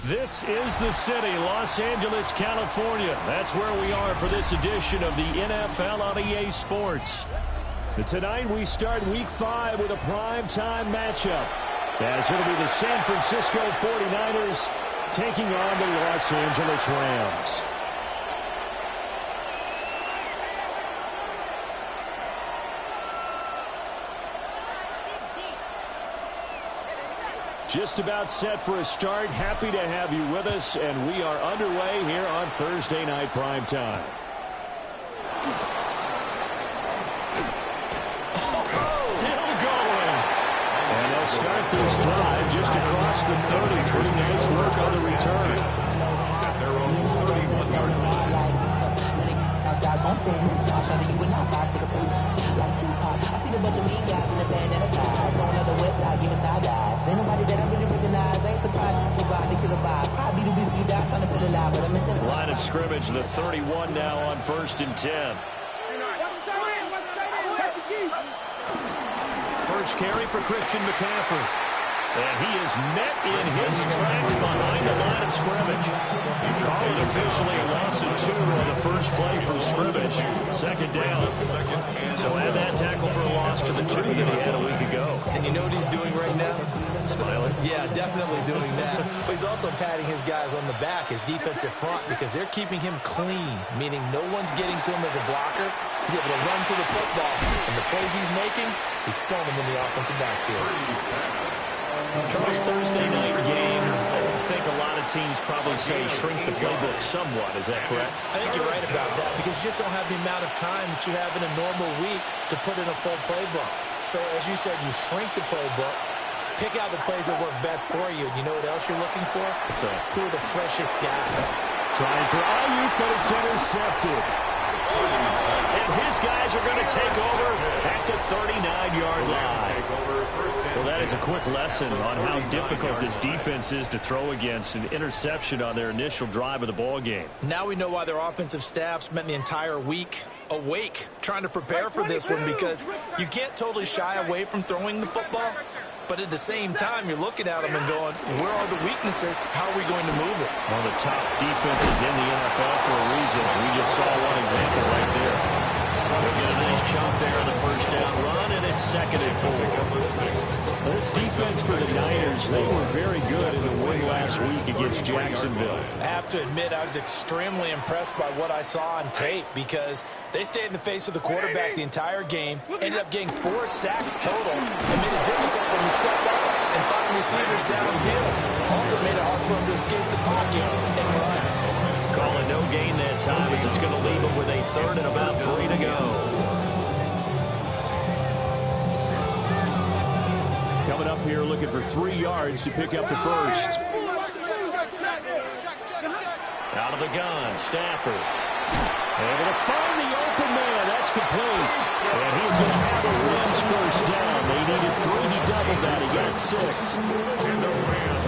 This is the city, Los Angeles, California. That's where we are for this edition of the NFL on EA Sports. Tonight we start Week 5 with a primetime matchup, as it'll be the San Francisco 49ers taking on the Los Angeles Rams. Just about set for a start. Happy to have you with us, and we are underway here on Thursday Night Primetime. Still going. And they'll start this drive just across the 30. Pretty nice work on the return. Their own 31-yard line. I see the bunch of mean guys in the band at a time. Going to the west side, giving side guys. Ain't nobody that I really recognize. Ain't surprised to ride the killer vibe. Probably the reason you die trying to feel alive, but I'm missing it. Line of scrimmage, the 31 now on 1st and 10. First carry for Christian McCaffrey. And he is met in his tracks behind the line of scrimmage. Call it officially a loss of 2 on the first play from scrimmage. Second down. So add that tackle for a loss to the 2 that he had a week ago. And you know what he's doing right now? Smiling. Yeah, definitely doing that. But he's also patting his guys on the back, his defensive front, because they're keeping him clean, meaning no one's getting to him as a blocker. He's able to run to the football. And the plays he's making, he's throwing them in the offensive backfield. Charles, Thursday night game. I think a lot of teams probably say shrink the playbook somewhat. Is that correct? I think you're right about that, because you just don't have the amount of time that you have in a normal week to put in a full playbook. So as you said, you shrink the playbook, pick out the plays that work best for you. You know what else you're looking for? What's that? Who are the freshest guys? Trying for Ayuk, but it's intercepted. And his guys are going to take over at the 39-yard line. Well, that is a quick lesson on how difficult this defense is to throw against. An interception on their initial drive of the ball game. Now we know why their offensive staff spent the entire week awake trying to prepare for this one, because you can't totally shy away from throwing the football. But at the same time, you're looking at them and going, where are the weaknesses? How are we going to move it? One of the top defenses in the NFL for a reason. We just saw one example right there. They'll get a nice chop there on the first down run, and it's 2nd and 4. This defense for the Niners, they were very good in the win last week against Jacksonville. I have to admit, I was extremely impressed by what I saw on tape, because they stayed in the face of the quarterback the entire game, ended up getting 4 sacks total, and made it difficult for him to step up and find receivers downhill. Also made it hard for him to escape the pocket and run. Call it no gain that time, as it's going to leave them with a 3rd and about 3 to go. Coming up here looking for 3 yards to pick up the first. Out of the gun, Stafford. Able to find the open man. That's complete. And he's going to have the Rams first down. They needed 3. He doubled that. He got 6.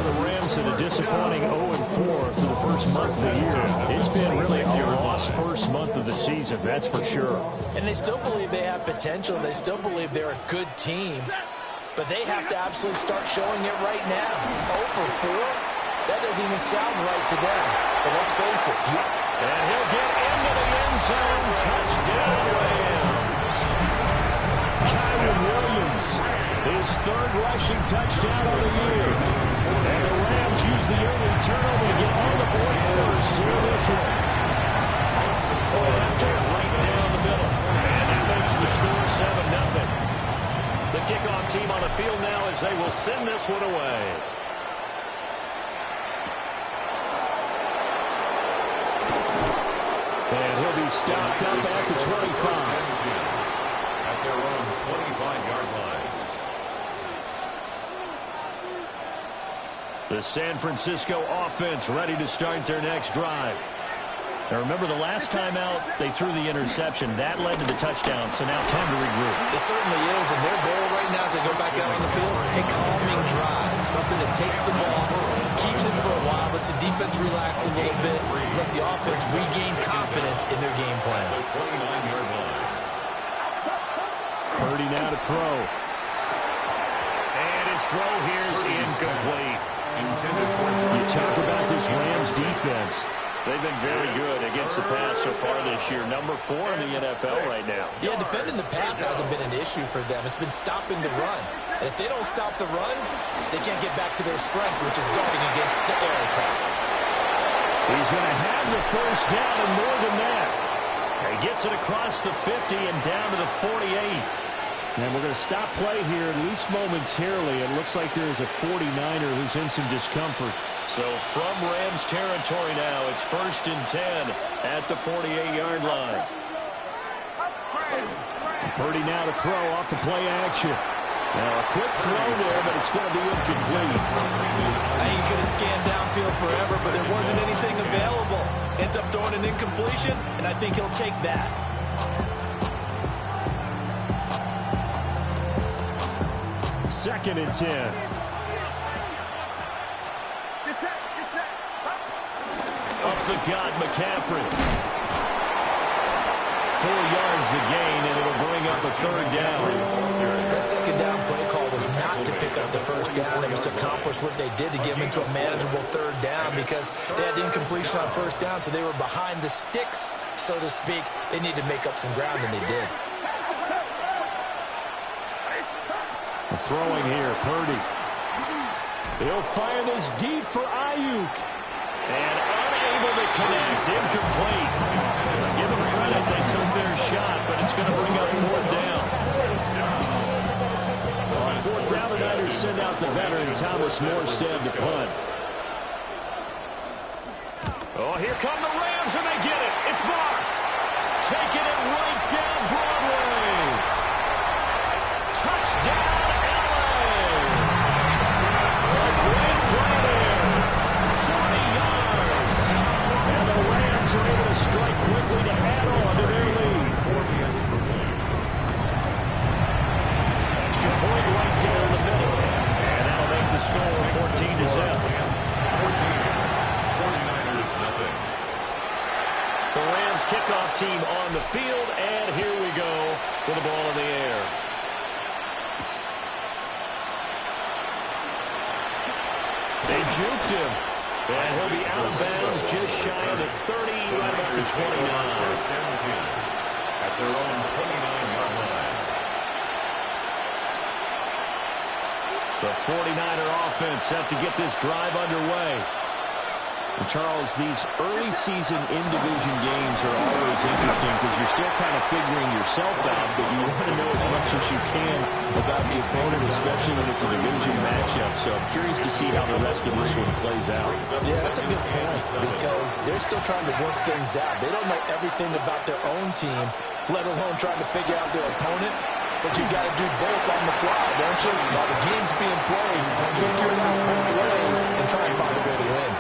The Rams had a disappointing 0-4 for the first month of the year. It's been really a lost first month of the season, that's for sure. And they still believe they have potential. They still believe they're a good team. But they have to absolutely start showing it right now. 0-4? That doesn't even sound right to them. But let's face it. And he'll get into the end zone. Touchdown, Rams. Kyron Williams, his 3rd rushing touchdown of the year. And the Rams use the early turnover to get on the board first here in this one. Point after, right down the middle. And that makes the score 7-0. The kickoff team on the field now as they will send this one away. And he'll be stopped up at the 25. The San Francisco offense ready to start their next drive. Now remember, the last time out, they threw the interception. That led to the touchdown, so now time to regroup. It certainly is, and their goal right now as they go back out on the field, a calming drive, something that takes the ball, keeps it for a while, lets the defense relax a little bit, lets the offense regain confidence in their game plan. Purdy now to throw. And his throw here is incomplete. You talk about this Rams defense. They've been very good against the pass so far this year. Number 4 in the NFL right now. Yeah, defending the pass hasn't been an issue for them. It's been stopping the run. And if they don't stop the run, they can't get back to their strength, which is guarding against the air attack. He's going to have the first down and more than that. He gets it across the 50 and down to the 48. And we're going to stop play here, at least momentarily. It looks like there is a 49er who's in some discomfort. So from Rams territory now, it's 1st and 10 at the 48-yard line. Purdy now to throw off the play action. Now a quick throw there, but it's going to be incomplete. I think he could have scanned downfield forever, but there wasn't anything available. Ends up throwing an incompletion, and I think he'll take that. 2nd and 10. Up the gut, McCaffrey. 4 yards the gain, and it'll bring up a 3rd down. That 2nd down play call was not to pick up the 1st down. It was to accomplish what they did to get them into a manageable 3rd down because they had incompletion on 1st down, so they were behind the sticks, so to speak. They needed to make up some ground, and they did. Throwing here, Purdy. He'll fire this deep for Ayuk. And unable to connect, incomplete. Give them credit, they took their shot, but it's going to bring up 4th down. On 4th down, the Niners send out the veteran Thomas Morstead to punt. Oh, here come the Rams, and they get it. It's blocked. Taking it right down Broadway. Touchdown. Are able to strike quickly to add on to their lead. Extra point right down the middle. And that'll make the score 14-0. 49ers nothing. The Rams kickoff team on the field, and here we go with the ball in the air. They juked him. And he'll be out of bounds just shy of the 30, right about the 29. At their own 29-yard line. The 49er offense set to get this drive underway. And Charles, these early season in-division games are always interesting because you're still kind of figuring yourself out, but you want to know as much as you can about the opponent, especially when it's a division matchup. So I'm curious to see how the rest of this one plays out. Yeah, that's a good point because they're still trying to work things out. They don't know everything about their own team, let alone trying to figure out their opponent. But you've got to do both on the fly, don't you? While the game's being played, figure it out both ways and try and find a way to win.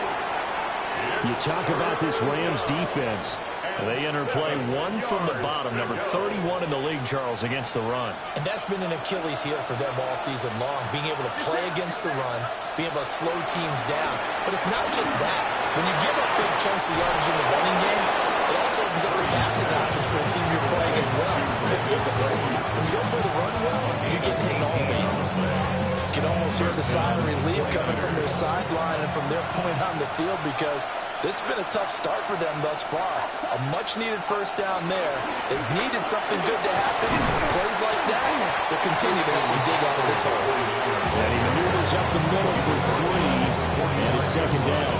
You talk about this Rams defense. They enter play 1 from the bottom, number 31 in the league, Charles, against the run. And that's been an Achilles heel for them all season long, being able to play against the run, being able to slow teams down. But it's not just that. When you give up big chunks of yardage in the running game, it also opens up the passing options for the team you're playing as well. So typically, when you don't play the run well, you get hit in all phases. You can almost hear the sigh of relief coming from their sideline and from their point on the field because this has been a tough start for them thus far. A much-needed 1st down there. They've needed something good to happen. Plays like that will continue to help them dig out of this hole. And he maneuvers up the middle for 3, and it's 2nd down.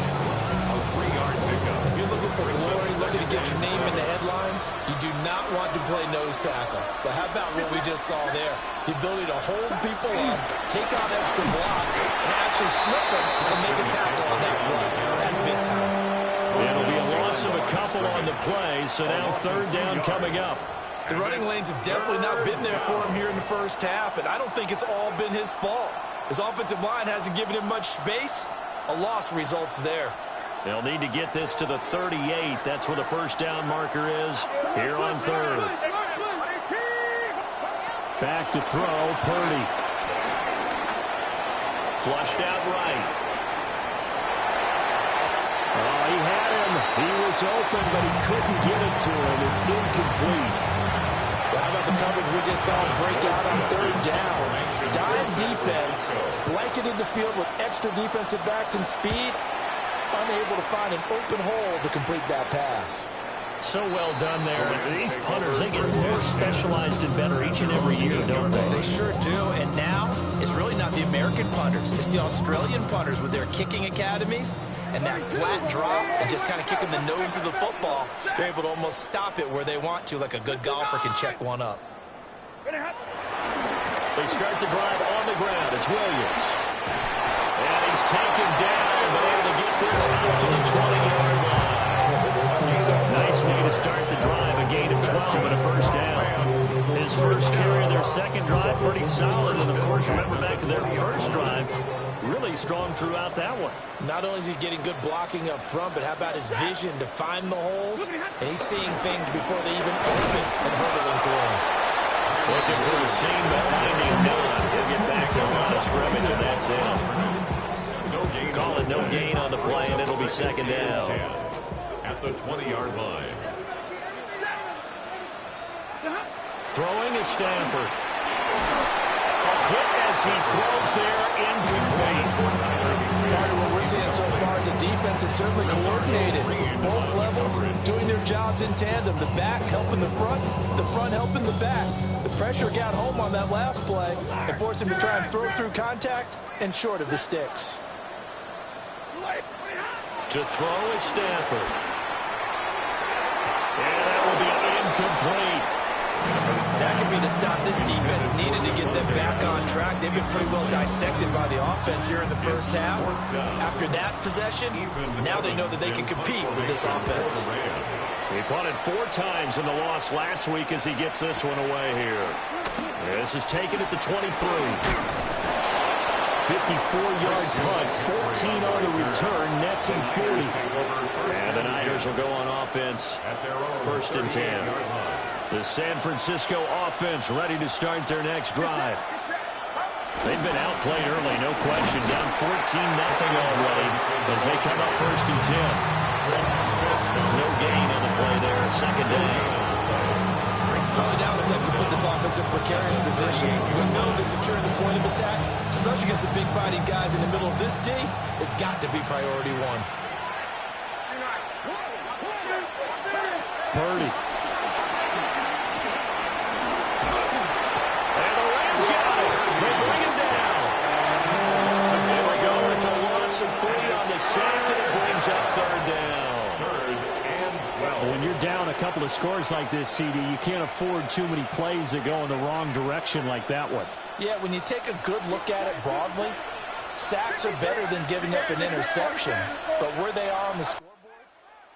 If you're looking for glory, looking to get your name in the headlines, you do not want to play nose tackle. But how about what we just saw there? The ability to hold people up, take on extra blocks, and actually slip them and make a tackle on that play. That's big time. It'll be a loss of a couple on the play, so now 3rd down coming up. The running lanes have definitely not been there for him here in the 1st half, and I don't think it's all been his fault. His offensive line hasn't given him much space. A loss results there. They'll need to get this to the 38. That's where the first down marker is here on third. Back to throw, Purdy. Flushed out right. Oh, he had him. He was open, but he couldn't get it to him. It's incomplete. How about the coverage we just saw break out on third down? Dime defense, blanketed the field with extra defensive backs and speed, unable to find an open hole to complete that pass. So well done there. These punters, they get more specialized and better each and every year, don't they? They sure do. And now, it's really not the American punters. It's the Australian punters with their kicking academies and that flat drop and just kind of kicking the nose of the football. They're able to almost stop it where they want to, like a good golfer can check one up. They start the drive on the ground. It's Williams. And he's taken down, but able to get this out to the 20-yard line. Nice way to start the drive. A gain of 12 and a first down. His first carry of their second drive, pretty solid. And, of course, remember back to their first drive, really strong throughout that one. Not only is he getting good blocking up front, but how about his vision to find the holes? And he's seeing things before they even open and hurdling through them. Looking for the seam, but finding none. He'll get back to the line of scrimmage, and that's it. Call it no gain on the play, and it'll be second down. At the 20-yard line. Throwing is Stanford. A hit as he throws there, incomplete. Part of what we're seeing so far is the defense is certainly coordinated. Both levels doing their jobs in tandem. The back helping the front helping the back. The pressure got home on that last play and forced him to try and throw through contact and short of the sticks. To throw is Stanford. And that will be incomplete. That could be the stop this defense needed to get them back on track. They've been pretty well dissected by the offense here in the first half. After that possession, now they know that they can compete with this offense. He punted 4 times in the loss last week as he gets this one away here. This is taken at the 23. 54-yard punt, 14 on the return, nets him 40. And the Niners will go on offense, first and 10. The San Francisco offense ready to start their next drive. They've been outplayed early, no question, down 14-0 already as they come up first and 10. No gain on the play there, second down. Early down steps to put this offense in precarious position. We know that securing the point of attack, especially against the big-bodied guys in the middle of this D, has got to be priority one. Purdy. And the Rams got it. They bring it down. There we go. It's a loss of 3 on the sack, and it brings up third down. When you're down a couple of scores like this, CD, you can't afford too many plays that go in the wrong direction like that one. Yeah, when you take a good look at it broadly, sacks are better than giving up an interception. But where they are on the scoreboard,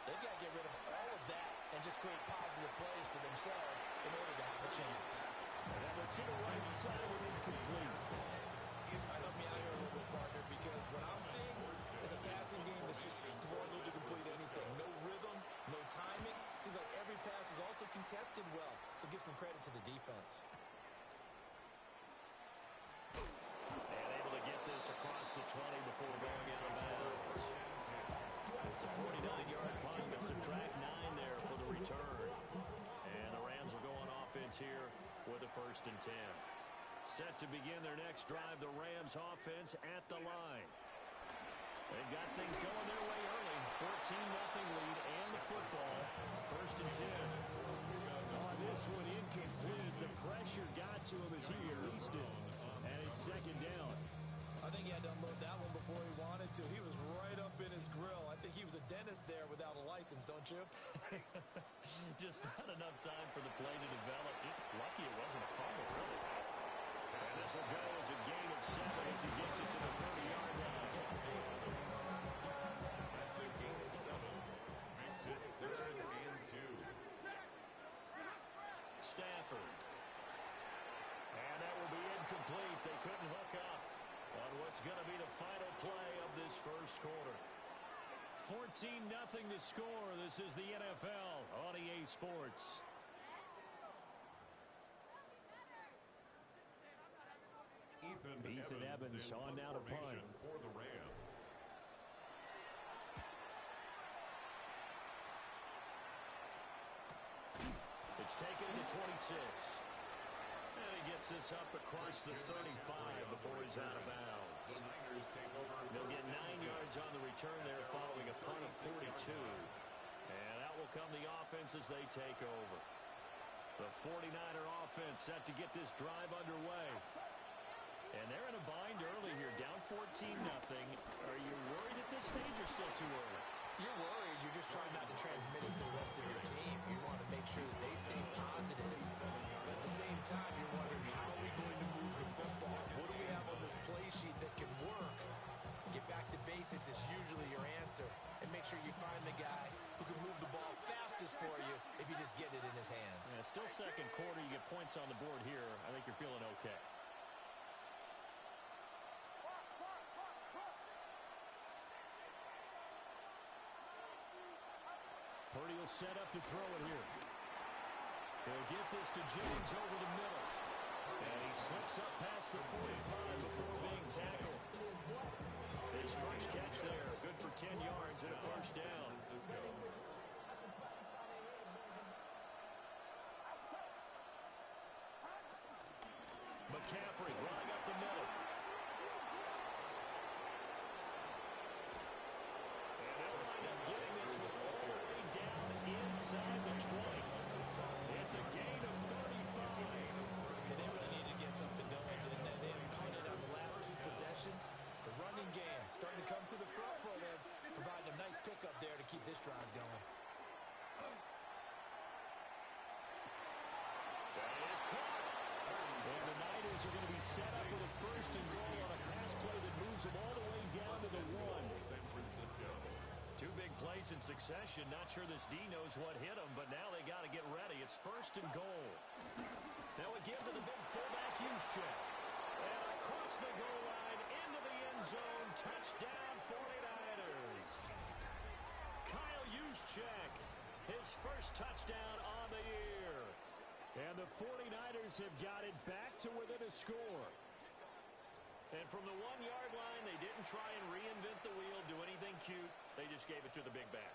they've got to get rid of all of that and just create positive plays for themselves in order to have a chance. And we're to the right side with incomplete. Help me out here a little bit, partner, because what I'm seeing is a passing game that's just struggled to complete anything. No rhythm, no timing. Seems like every pass is also contested well, so give some credit to the defense. And able to get this across the 20 before going out of bounds. It's a 49-yard punt, but subtract 9 there for the return. And the Rams will go on offense here with a first and 10. Set to begin their next drive, the Rams offense at the line. They've got things going their way early. 14-0 lead and the football. First and 10. On this one, incomplete. The pressure got to him as he released it. And it's second down. I think he had to unload that one before he wanted to. He was right up in his grill. I think he was a dentist there without a license, don't you? Just not enough time for the play to develop. Lucky it wasn't a fumble, really. And this will go as a gain of 7 as he gets it to the 30-yard line. That's a gain of 7. Makes it 3rd and 2. Stafford. And that will be incomplete. They couldn't hook up. On And what's going to be the final play of this first quarter? 14-0 to score. This is the NFL on EA Sports. Ethan Evans on now to punt. For the Rams. It's taken to 26. And he gets this up across the 35 before he's out of bounds. They'll get 9 yards on the return there following a punt of 42. And out will come the offense as they take over. The 49er offense set to get this drive underway. And they're in a bind early here, down 14-0. Are you worried at this stage or still too early? You're worried. You're just trying not to transmit it to the rest of your team. You want to make sure that they stay positive. But at the same time, you're wondering, how are we going to move the football? What do we have on this play sheet that can work? Get back to basics is usually your answer. And make sure you find the guy who can move the ball fastest for you if you just get it in his hands. Yeah, still second quarter. You get points on the board here. I think you're feeling okay. Purdy will set up to throw it here. He'll get this to Jennings over the middle. And he slips up past the 45 before being tackled. His first catch there, good for 10 yards and a first down. McCaffrey running up the middle. And they'll wind up getting this one all the way down inside the 20. It's a gain of 35. And they really need to get something going, didn't they? They had punted on the last 2 possessions. The running game starting to come to the front for them, providing a nice pickup there to keep this drive going. That is caught. And the Niners are going to be set up with a first and goal on a pass play that moves them all the way down to the 1. San Francisco. 2 big plays in succession. Not sure this D knows what hit him, but now they got to get ready. It's first and goal. Now we give to the big fullback Juszczyk. And across the goal line into the end zone. Touchdown 49ers. Kyle Juszczyk, his first touchdown on the year. And the 49ers have got it back to within a score. And from the 1-yard line, they didn't try and reinvent the wheel, do anything cute. They just gave it to the big back.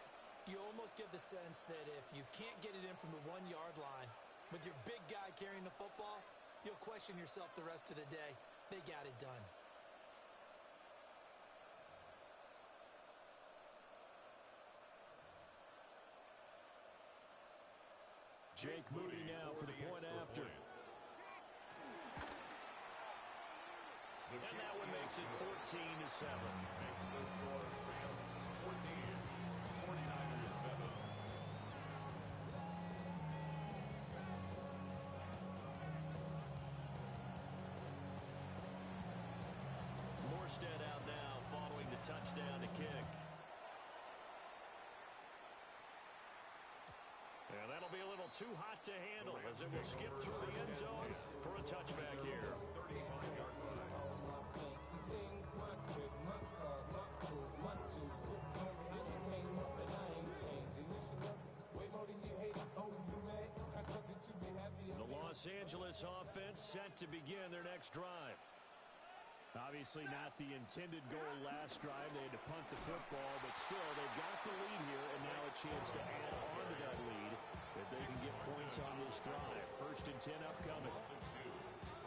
You almost get the sense that if you can't get it in from the 1-yard line with your big guy carrying the football, you'll question yourself the rest of the day. They got it done. Jake Moody now for the point after. And that one makes it 14-7. Makes the score Rams 14, 49ers 7. Morstead out now following the touchdown to kick. And that'll be a little too hot to handle as it will skip through the end zone for a touchback here. 35-yard line. The Los Angeles offense set to begin their next drive. Obviously not the intended goal last drive. They had to punt the football, but still they've got the lead here and now a chance to add on to that lead if they can get points on this drive. 1st and 10 upcoming.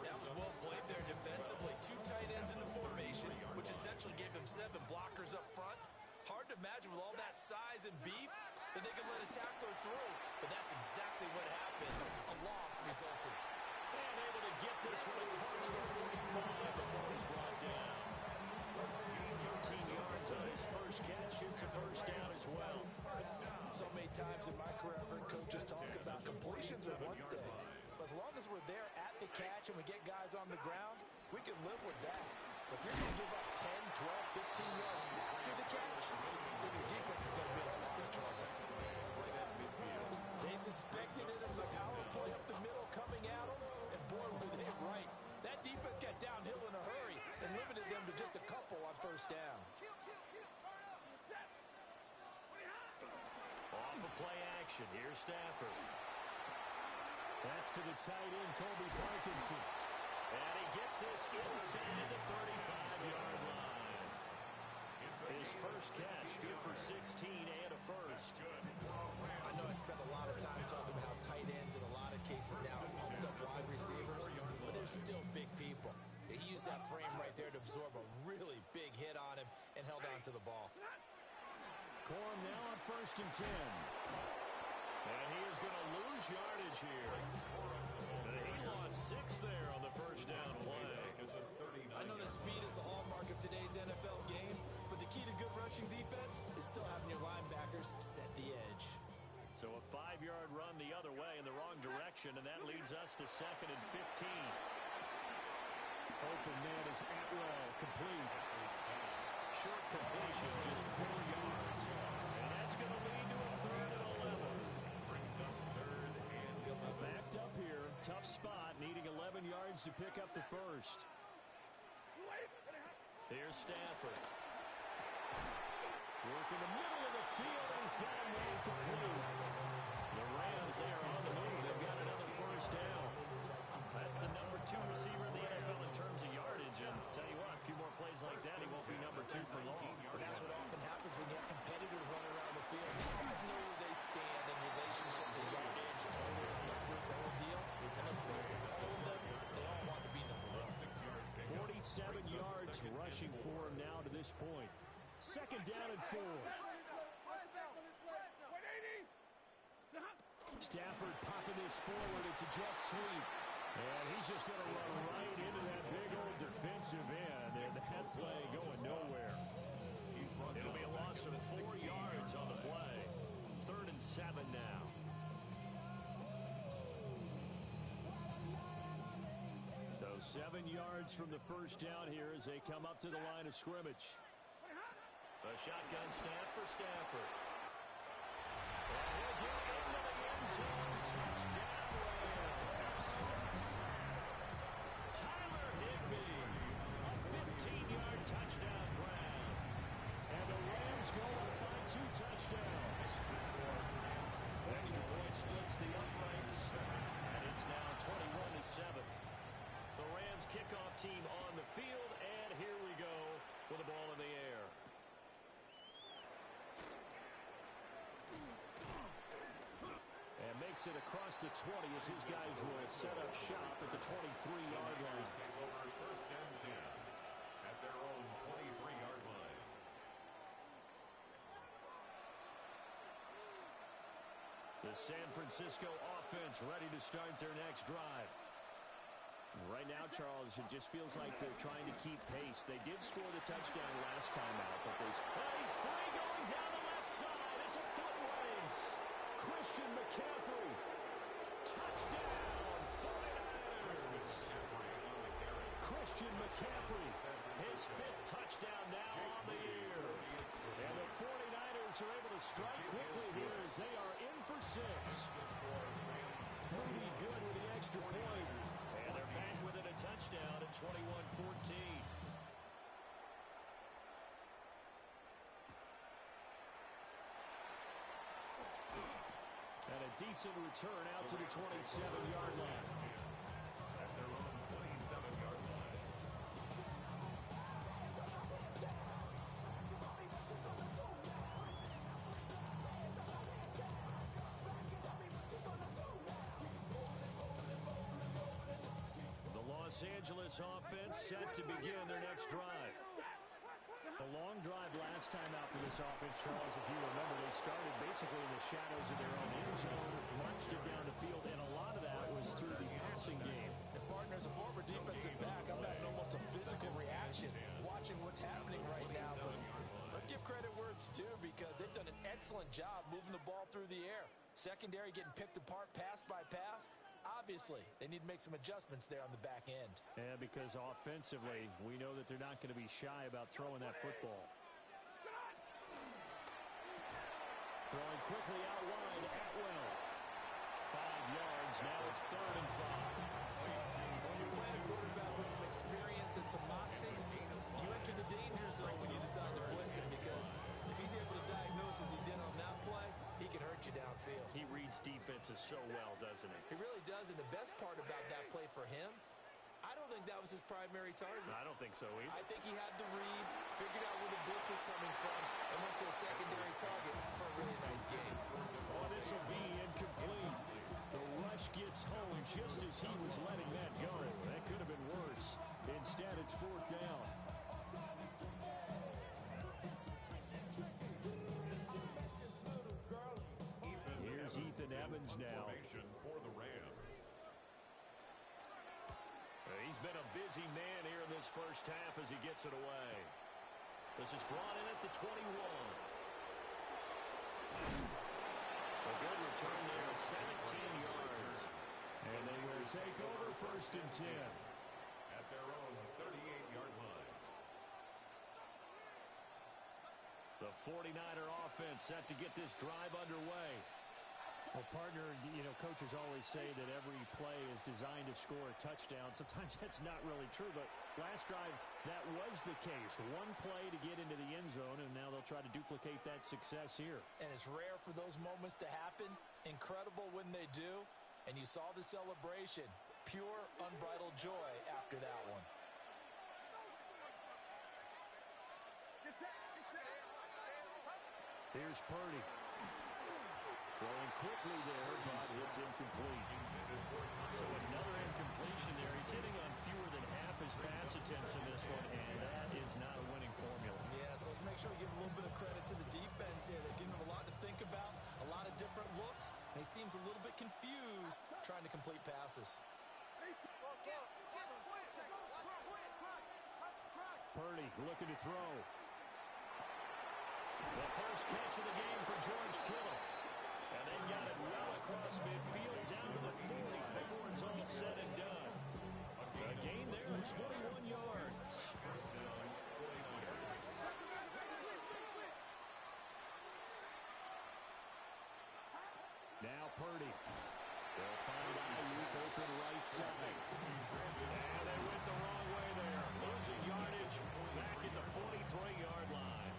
That was well played there defensively. 2 tight ends in the formation, which essentially gave them 7 blockers up front. Hard to imagine with all that size and beef that they could let a tackler through, but that's exactly what happened. A loss resulted. And able to get this one across the 45 before he's brought down. 13 yards on his first catch. It's a first down as well. So many times in my career, I've heard coaches talk about completions are one thing. But as long as we're there at the catch and we get guys on the ground, we can live with that. But if you're going to give up 10, 12, 15 yards after the catch, then your defense is going to be a lot of trouble. They suspected it as a power play up the middle coming at them, and boy, were they right. That defense got downhill in a hurry, and and limited them to just a couple on first down. Off of play action. Here's Stafford. That's to the tight end, Colby Parkinson. And he gets this inside the 35-yard line. His first catch, good for 16 and a first. I know I spent a lot of time talking about tight ends in a lot of cases now, pumped up wide receivers, but they're still big people. He used that frame right there to absorb a really big hit on him and held on to the ball. Corum now on 1st and 10. And he is going to lose yardage here. He lost 6 there on the first down play. I know that speed is the hallmark of today's NFL game, but the key to good rushing defense is still having your linebackers set the edge. So a 5-yard run the other way in the wrong direction, and that leads us to 2nd and 15. Open man is Atwell, complete. Short completion, just 4 yards. And that's going to lead to a 3rd and 11. Brings up 3rd and 11. Backed up here, tough spot, needing 11 yards to pick up the first. Here's Stafford. Work in the middle of the field, and he's got a man complete. The Rams, they are on the move. They've got another first down. That's the number 2 receiver in the NFL in terms of yardage. And tell you what, a few more plays like that, he won't be number 2 for long. But that's what often happens when you have competitors running around the field. These guys know where they stand in relationship to yardage, totals, numbers, the whole deal. And let's face it, all of them, they all want to be number 1. 47 yards rushing for him now to this point. 2nd down and 4. Stafford popping this forward. It's a jet sweep. And he's just going to run right into that big old defensive end. And that play going nowhere. It'll be a loss of 4 yards on the play. 3rd and 7 now. So 7 yards from the first down here as they come up to the line of scrimmage. A shotgun snap for Stafford. And he'll get into the end zone. Touchdown, Rams. Tyler Higbee. A 15-yard touchdown grab. And the Rams go up by 2 touchdowns. Extra point splits the uprights. And it's now 21-7. The Rams kickoff team on the field. And here we go with the ball in the air. And makes it across the 20 as his guys will set up shop at the 23-yard line. Take over 1st and 10 at their own 23-yard line. The San Francisco offense ready to start their next drive. Right now, Charles, it just feels like they're trying to keep pace. They did score the touchdown last time out, but he's free going down the left side. It's a foot race. Christian McCaffrey. Touchdown, 49ers. Christian McCaffrey, his 5th touchdown now on the year. And the 49ers are able to strike quickly here as they are in for 6. Pretty good with the extra point. And they're back within a touchdown at 21-14. And a decent return out to the 27-yard line. At their own 27-yard line. The Los Angeles offense set to begin their next drive. A long drive last time out for this offense, Charles. If you remember, they started basically in the shadows of their own end zone, marched it down the field, and a lot of that was through the passing game. And partner, as a former defensive back, I'm having almost a physical reaction watching what's happening right now. But let's give credit where it's due because they've done an excellent job moving the ball through the air. Secondary getting picked apart pass by pass. Obviously, they need to make some adjustments there on the back end. Yeah, because offensively, we know that they're not going to be shy about throwing that football. Throwing quickly out wide, Atwell. 5 yards, now it's 3rd and 5. When you're playing a quarterback with some experience and some moxie, you enter the danger zone when you decide to blitz him, because if he's able to diagnose as he did on that play, he can hurt you downfield. He reads defenses so well, doesn't he? He really does, and the best part about that play for him, I don't think that was his primary target. I don't think so either. I think he had the read, figured out where the blitz was coming from, and went to a secondary target for a really nice game. Oh, this will be incomplete. The rush gets home just as he was letting that go. That could have been worse. Instead, it's 4th down. Here's Ethan Evans now. For the Rams. He's been a busy man here in this first half as he gets it away. This is brought in at the 21. A good return there of 17 yards. And they will take over 1st and 10. At their own 38-yard line. The 49er offense set to get this drive underway. Well, partner, coaches always say that every play is designed to score a touchdown. Sometimes that's not really true, but last drive, that was the case. One play to get into the end zone, and now they'll try to duplicate that success here. And it's rare for those moments to happen. Incredible when they do. And you saw the celebration. Pure, unbridled joy after that one. Here's Purdy. Throwing quickly there, but it's incomplete. So another incompletion there. He's hitting on fewer than half his pass attempts in this one, and that is not a winning formula. Yeah, so let's make sure we give a little bit of credit to the defense here. They're giving him a lot to think about, a lot of different looks, and he seems a little bit confused trying to complete passes. Purdy looking to throw. The first catch of the game for George Kittle. And they got it well across midfield down to the 40 before it's all said and done. A gain there of 21 yards. Now Purdy. They'll find Ayuk open right side. And they went the wrong way there. Losing yardage back at the 43-yard line.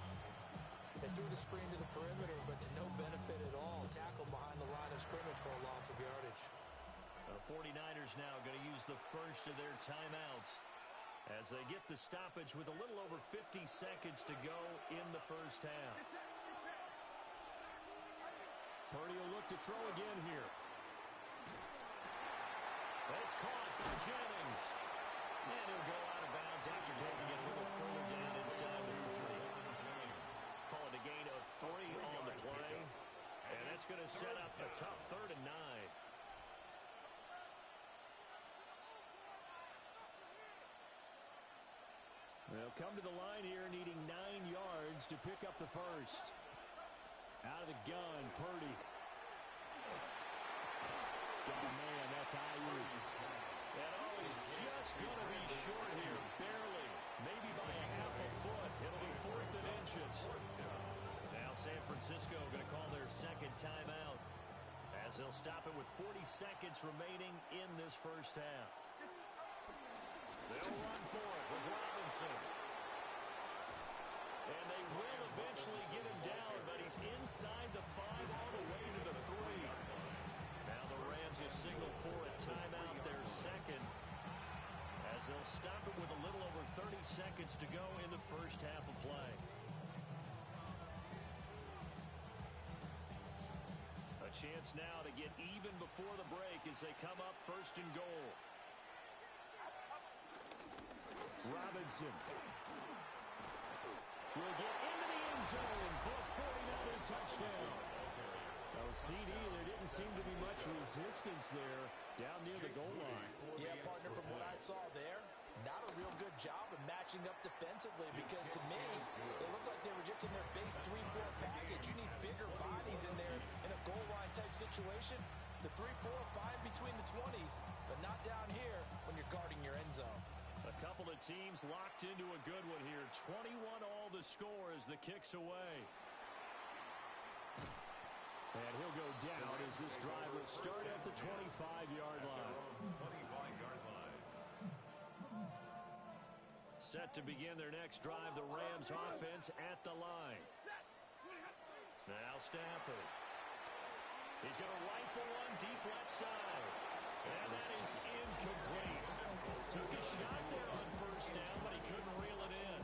They threw the screen to the perimeter, but to no benefit at all. Tackled behind the line of scrimmage for a loss of yardage. The 49ers now going to use the first of their timeouts as they get the stoppage with a little over 50 seconds to go in the first half. Purdy will look to throw again here. It's caught by Jennings. And he'll go out of bounds after taking it a little further down inside the 40. Call it a gain of 3 on the play. And that's going to set up a tough 3rd and 9. They'll come to the line here needing 9 yards to pick up the first. Out of the gun, Purdy. Got a man, that's Ayuk. And he's just going to be short here, barely. Maybe by a half a foot. It'll be 4th and inches. Now San Francisco going to call their second timeout as they'll stop it with 40 seconds remaining in this first half. They'll run for it with Robinson. And they will eventually get him down, but he's inside the 5 all the way to the 3. Now the Rams will signal for a timeout, their second, as they'll stop it with a little over 30 seconds to go in the first half of play. A chance now to get even before the break as they come up 1st and goal. Robinson will get into the end zone for a 49er touchdown. Oh, CD, there didn't seem to be much resistance there down near the goal line. Yeah, partner, from what I saw there, not a real good job of matching up defensively, because to me, they looked like they were just in their base 3-4 package. You need bigger bodies in there in a goal line type situation. The 3-4 fine between the 20s, but not down here when you're guarding your end zone. A couple of teams locked into a good one here. 21 all the score as the kick's away. And he'll go down as this drive will start at the 25-yard line. 25-yard line. Set to begin their next drive, the Rams offense at the line. Now Stafford. He's going to rifle one deep left side. And that is incomplete. Took a shot there on first down, but he couldn't reel it in.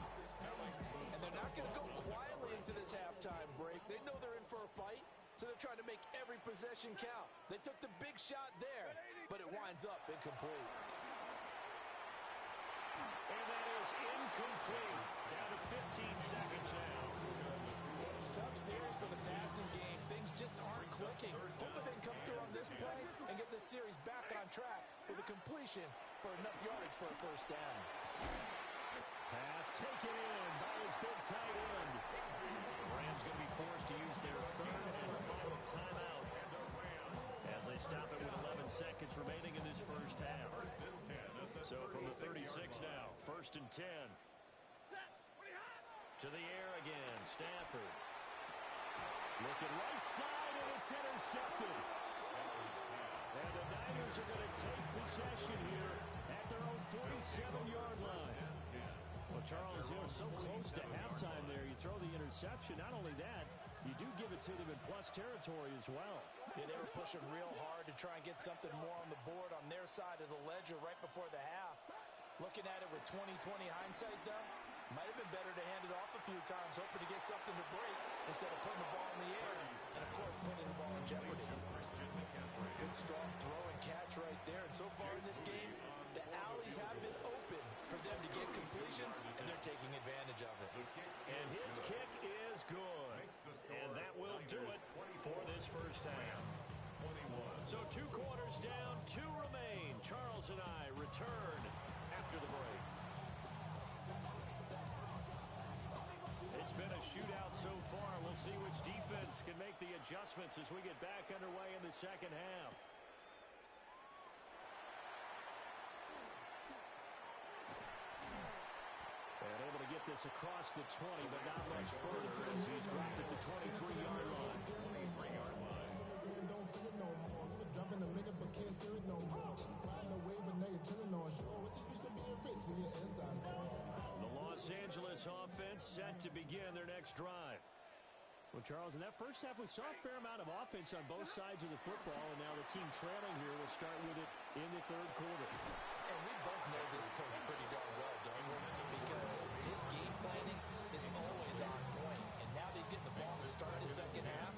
And they're not going to go quietly into this halftime break. They know they're in for a fight, so they're trying to make every possession count. They took the big shot there, but it winds up incomplete. And that is incomplete. Down to 15 seconds now. Tough series for the passing game. Things just aren't clicking. Hopefully they can come through on this play and get this series back on track with a completion for enough yardage for a first down. Pass taken in by his big tight end. The Rams going to be forced to use their third and final timeout as they stop it with 11 seconds remaining in this first half. So from the 36 now, 1st and 10. To the air again, Stafford. Looking right side, and it's intercepted. And the Niners are going to take possession here at their own 47-yard line. Well, Charles, they were so close to halftime there. You throw the interception. Not only that, you do give it to them in plus territory as well. Yeah, they were pushing real hard to try and get something more on the board on their side of the ledger right before the half. Looking at it with 20/20 hindsight, though, might have been better to hand it off a few times, hoping to get something to break instead of putting the ball in the air and, of course, putting the ball in jeopardy. Good, strong throw and catch right there. And so far in this game, the alleys have been open for them to get completions, and they're taking advantage of it. And his kick is good. And that will do it for this first half. So 2 quarters down, 2 remain. Charles and I return after the break. It's been a shootout so far. We'll see which defense can make the adjustments as we get back underway in the second half. And able to get this across the 20, but not much further as he's dropped at the 23-yard line. 23-yard line. Jumping a minute but can't steer it no more. Riding a wave and they chilling on shore. What you used to be a rich when you're inside. The Los Angeles offense set to begin their next drive. Well, Charles, in that first half, we saw a fair amount of offense on both sides of the football, and now the team trailing here will start with it in the third quarter. And we both know this coach pretty darn well, don't we? Because his game planning is always on point. And now that he's getting the ball to start the second half,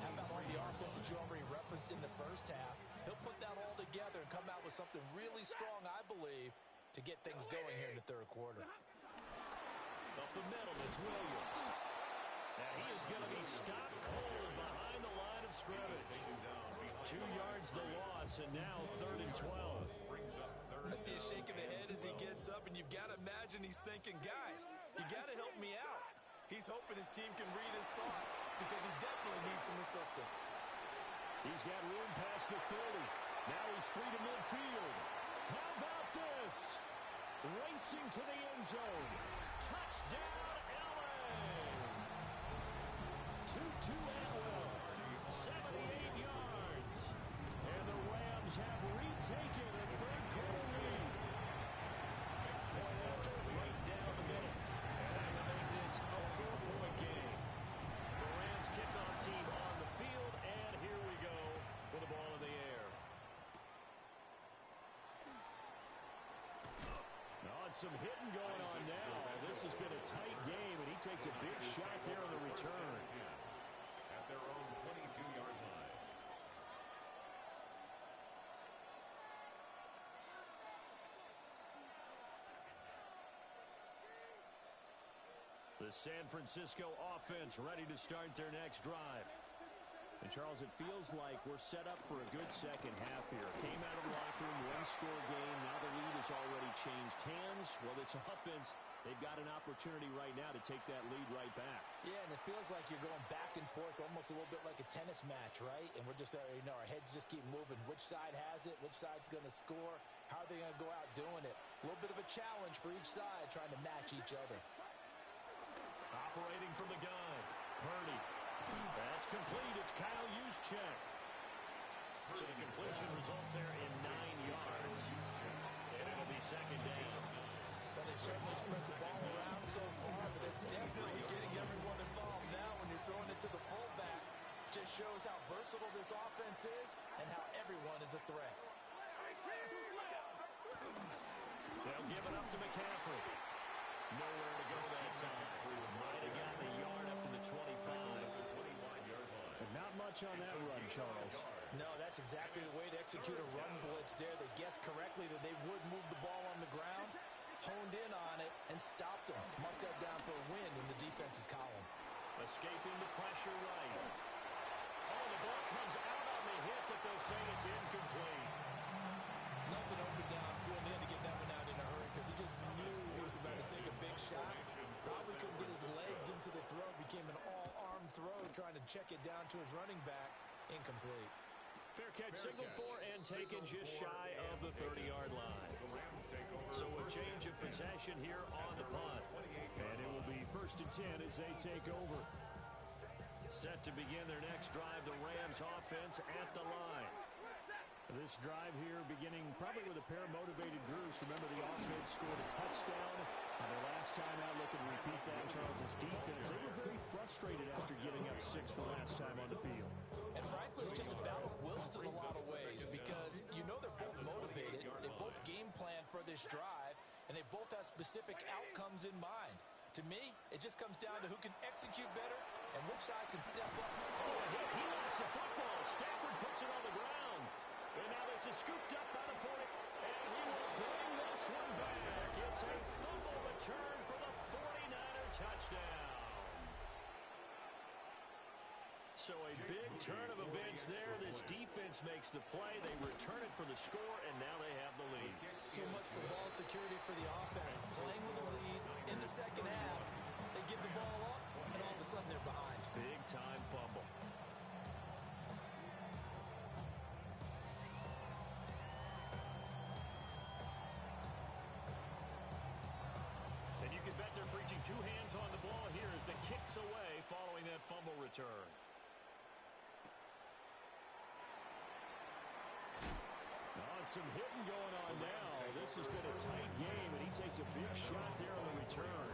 how about on the offense that you already referenced in the first half? He'll put that all together and come out with something really strong, I believe, to get things going here in the third quarter. Up the middle, it's Williams. And he is going to be stopped cold behind the line of scrimmage. 2 yards the loss, and now 3rd and 12. I see a shake of the head as he gets up, and you've got to imagine he's thinking, guys, you got to help me out. He's hoping his team can read his thoughts because he definitely needs some assistance. He's got room past the 30. Now he's free to midfield. How about this? Racing to the end zone. Touchdown, L.A. Tutu Atwell, 78 yards. And the Rams have retaken a third quarter lead. Point after, right down the middle. And that will make this a 4-point game. The Rams kickoff team on the field, and here we go with the ball in the air. Oh, and some hitting going on now. This has been a tight game, and he takes a big shot there on the return. At their own 22-yard line. The San Francisco offense ready to start their next drive. And, Charles, it feels like we're set up for a good second half here. Came out of the locker room, one-score game. Now the lead has already changed hands. Well, this offense, they've got an opportunity right now to take that lead right back. Yeah, and it feels like you're going back and forth almost a little bit like a tennis match, right? And we're just, our heads just keep moving. Which side has it? Which side's going to score? How are they going to go out doing it? A little bit of a challenge for each side trying to match each other. Operating from the gun, Purdy. That's complete. It's Kyle Juszczyk. So the completion results there in 9 yards. And it'll be second down. But they certainly spread the ball around so far, but they're definitely getting everyone involved now when you're throwing it to the fullback. Just shows how versatile this offense is and how everyone is a threat. They'll give it up to McCaffrey. Nowhere to go that time. Might have gotten a yard up to the 25. But not much on that run, Charles. No, that's exactly the way to execute a run blitz there. They guessed correctly that they would move the ball on the ground, honed in on it, and stopped them. Mark that down for a win in the defense's column. Escaping the pressure right. Oh, the ball comes out on the hit, but they'll say it's incomplete. Nothing open downfield. They had to get that one out in a hurry because he just knew he was about to take a big shot. Probably couldn't get his legs into the throw. Became an all-arm throw trying to check it down to his running back. Incomplete. Fair catch, single for and taken just shy of the 30-yard line. So a change of possession here on the punt. And it will be 1st and 10 as they take over. Set to begin their next drive, the Rams offense at the line. This drive here beginning probably with a pair of motivated groups. Remember, the offense scored a touchdown. And their last time out, looking to repeat that, Charles' defense. They were very frustrated after giving up 6 the last time on the field. And frankly, it's just a battle of wills in a lot of ways because you know they're both motivated. They both game plan for this drive, and they both have specific outcomes in mind. To me, it just comes down to who can execute better and which side can step up. Oh, he lost the football. Stafford puts it on the ground. And now this is scooped up by the 40. And he will bring this one back. It's a fumble return for the 49er touchdown. So a big turn of events there. This defense makes the play. They return it for the score, and now they have the lead. So much for ball security for the offense. Playing with a lead in the second half. They give the ball up, and all of a sudden they're behind. Big-time fumble. And you can bet they're preaching 2 hands on the ball here as the kick's away following that fumble return. Some hitting going on now. This has been a tight game, and he takes a big shot there on the return.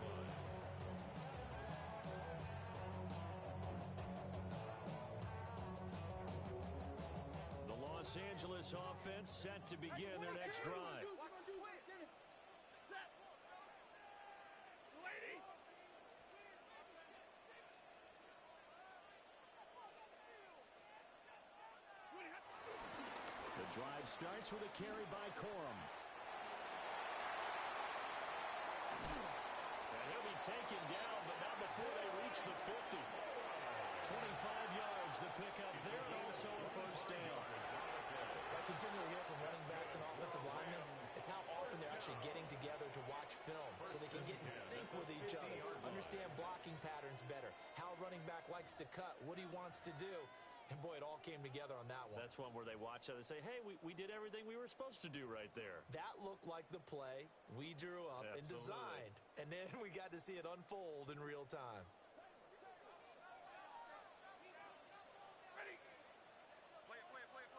The Los Angeles offense set to begin their next drive. The drive starts with a carry by Corum. And he'll be taken down, but not before they reach the 50. 25 yards, the pickup there, and also a first down. I continually hear from running backs and offensive linemen is how often they're actually getting together to watch film so they can get in sync with each other, understand blocking patterns better, how a running back likes to cut, what he wants to do. And, boy, it all came together on that one. That's one where they watch it and say, hey, we did everything we were supposed to do right there. That looked like the play we drew up and designed. And then we got to see it unfold in real time. Ready. Play.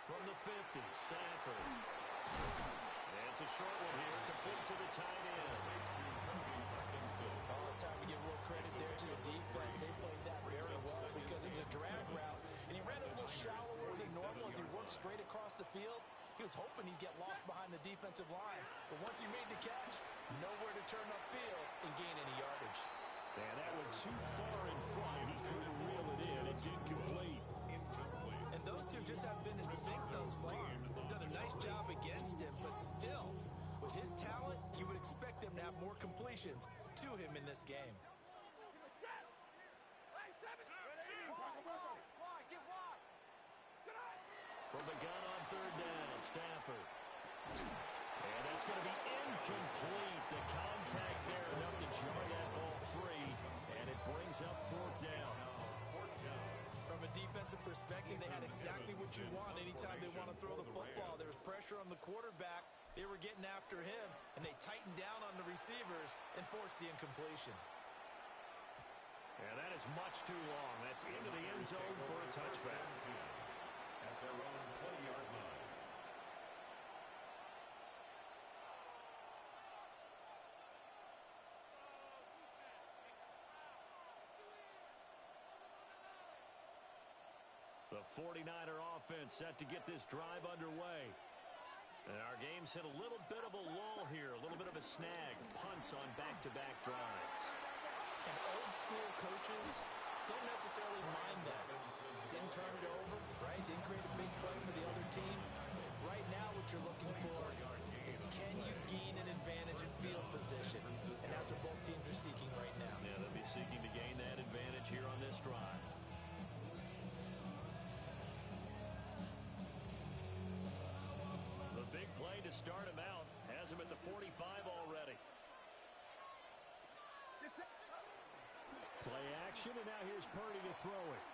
From the 50, Stafford. And it's a short one here, complete to the tight end. Oh, it's time to give real credit there to the defense. They played that very well because it was a drag route, and he ran it a little shallower than normal as he worked straight across the field. He was hoping he'd get lost behind the defensive line, but once he made the catch, nowhere to turn upfield and gain any yardage. And that went too far in front. He couldn't reel it in. It's incomplete. And those two just haven't been in sync thus far. They've done a nice job against him, but still, with his talent, you would expect them to have more completions to him in this game. From the gun on 3rd down, Stafford. And that's going to be incomplete. The contact there enough to jar that ball free, and it brings up 4th down. From a defensive perspective, they had exactly what you want anytime they want to throw the football. There was pressure on the quarterback. They were getting after him, and they tightened down on the receivers and forced the incompletion. And that is much too long. That's into the end zone for a touchback. At their own 20-yard line. The 49er offense set to get this drive underway. And our game's hit a little bit of a lull here, a little bit of a snag. Punts on back-to-back drives. And old-school coaches don't necessarily mind that. Didn't turn it over, right? Didn't create a big play for the other team. Right now what you're looking for is can you gain an advantage in field position? And that's what both teams are seeking right now. Yeah, they'll be seeking to gain that advantage here on this drive. The big play to start him out has him at the 45 already. Play action, and now here's Purdy to throw it.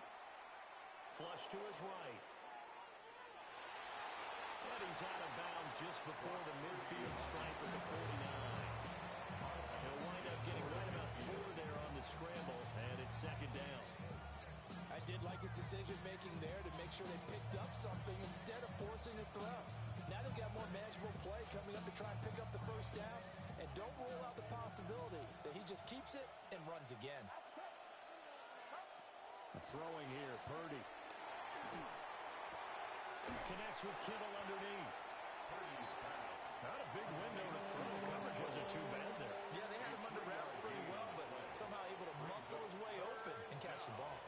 Flush to his right. And he's out of bounds just before the midfield stripe at the 49. He'll wind up getting right about 4 there on the scramble, and it's second down. I did like his decision-making there to make sure they picked up something instead of forcing a throw. Now they've got more manageable play coming up to try and pick up the first down. And don't rule out the possibility that he just keeps it and runs again. Throwing here, Purdy. Connects with Kittle underneath. Not a big window to throw. Coverage wasn't too bad there. Yeah, they had him under wraps pretty well, but somehow able to muscle his way open and catch the ball.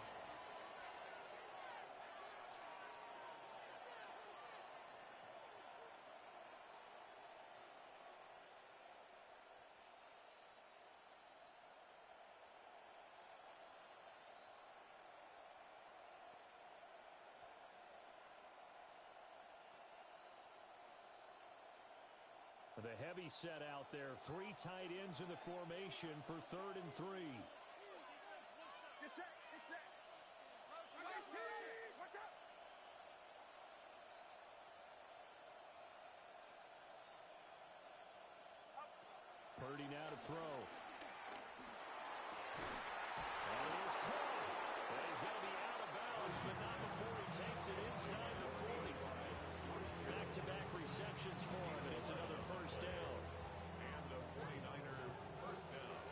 The heavy set out there. 3 tight ends in the formation for 3rd and 3. Purdy now to throw. And he is caught. And he's going to be out of bounds, but not before he takes it inside the 40. Back-to-back receptions for him, and it's another first down. And the 49er first down.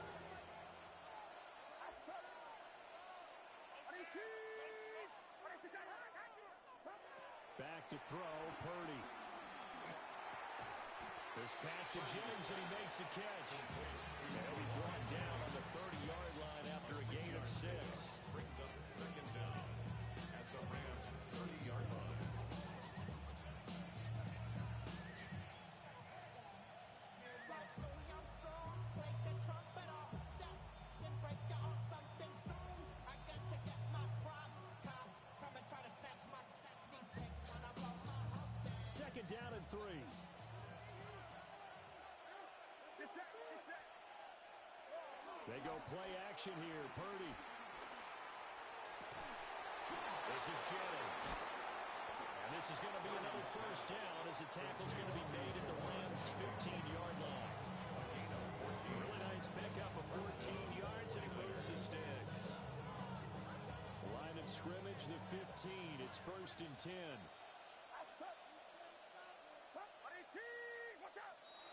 Back to throw, Purdy. This pass to Jennings, and he makes the catch. And he'll be brought down on the 30-yard line after a gain of 6. Brings up second down at the Rams' 30-yard line. Second down and 3. They go play action here. Purdy. This is Jennings. And this is going to be another first down as the tackle's going to be made at the Rams' 15-yard line. Really nice pickup of 14 yards, and he moves his sticks. Line of scrimmage, the 15. It's 1st and 10.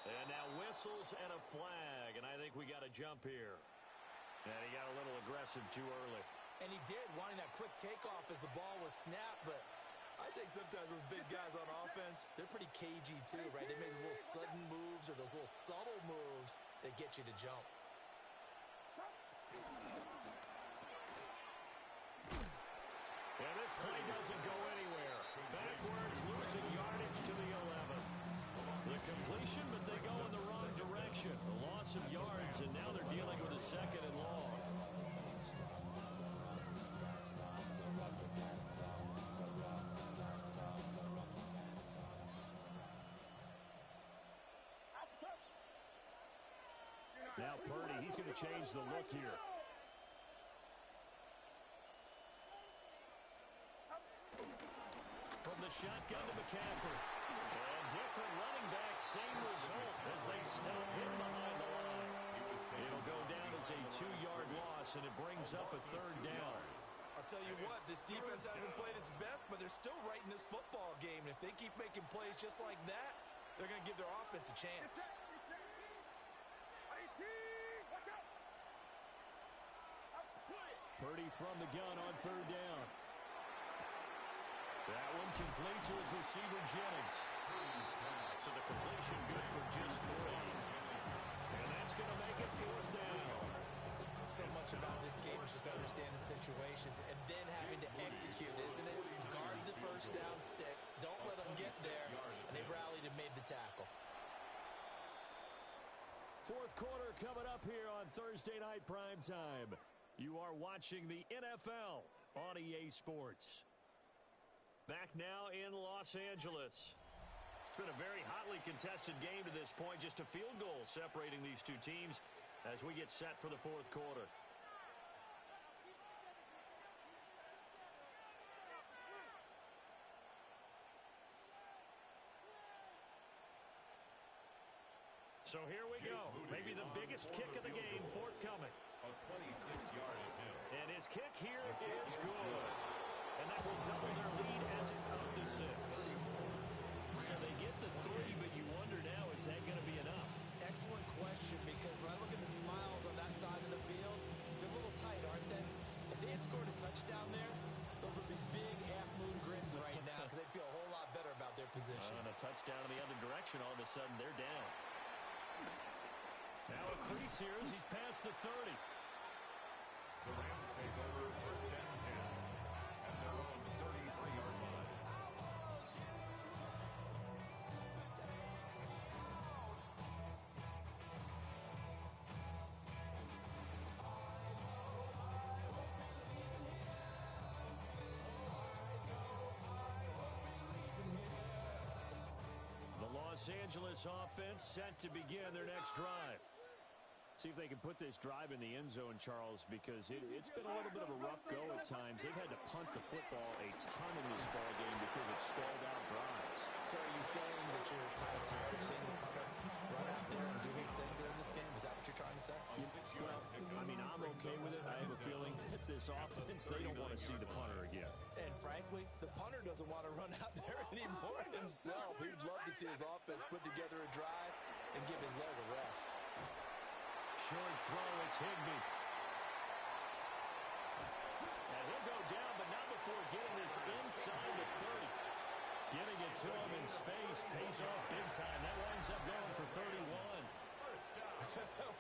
And now whistles and a flag, and I think we got a jump here. And he got a little aggressive too early. And he did, wanting that quick takeoff as the ball was snapped, but I think sometimes those big guys on offense, they're pretty cagey too, right? They make those little sudden moves or those little subtle moves that get you to jump. And this play doesn't go anywhere. Backwards, losing yardage to the 11. The completion, but they go in the wrong direction. A loss of yards, and now they're dealing with a 2nd and long. Now Purdy, he's going to change the look here. From the shotgun to McCaffrey. And different running back, same result as they stop him behind the line. It'll go down as a 2-yard loss, and it brings up a 3rd down. I'll tell you what, this defense hasn't played its best, but they're still right in this football game. And if they keep making plays just like that, they're going to give their offense a chance. Purdy from the gun on 3rd down. complete to his receiver, Jennings. So the completion good for just 3. And that's going to make it 4th down. So much about this game is just understanding situations and then having to execute, isn't it? Guard the first down sticks. Don't let them get there. And they rallied and made the tackle. 4th quarter coming up here on Thursday Night Primetime. You are watching the NFL on EA Sports. Back now in Los Angeles. It's been a very hotly contested game to this point. Just a field goal separating these two teams as we get set for the 4th quarter. So here we go. Maybe the biggest kick of the game forthcoming. A 26-yard attempt. And his kick here is good. And that will double their lead as it's up to 6. So they get the 3, but you wonder now, is that going to be enough? Excellent question, because when I look at the smiles on that side of the field, they're a little tight, aren't they? If they had scored a touchdown there, those would be big half-moon grins right now because they'd feel a whole lot better about their position. And a touchdown in the other direction, all of a sudden they're down. Now a crease here as he's past the 30. The Rams take over 1st and 10 at their own 33-yard line. The Los Angeles offense set to begin their next drive. See if they can put this drive in the end zone, Charles, because it's been a little bit of a rough go at times. They've had to punt the football a ton in this ball game because of stalled out drives. So are you saying that you're kind of tired of seeing the punter run out there and do his thing during this game? Is that what you're trying to say? Well, I mean, I'm okay with it. I have a feeling that this offense, they don't want to see the punter again. And frankly, the punter doesn't want to run out there anymore himself. He'd love to see his offense put together a drive and give his leg a rest. Short throw, it's Higbee. And he'll go down, but not before getting this inside the 30. Getting it to him in space pays off big time. That winds up going for 31.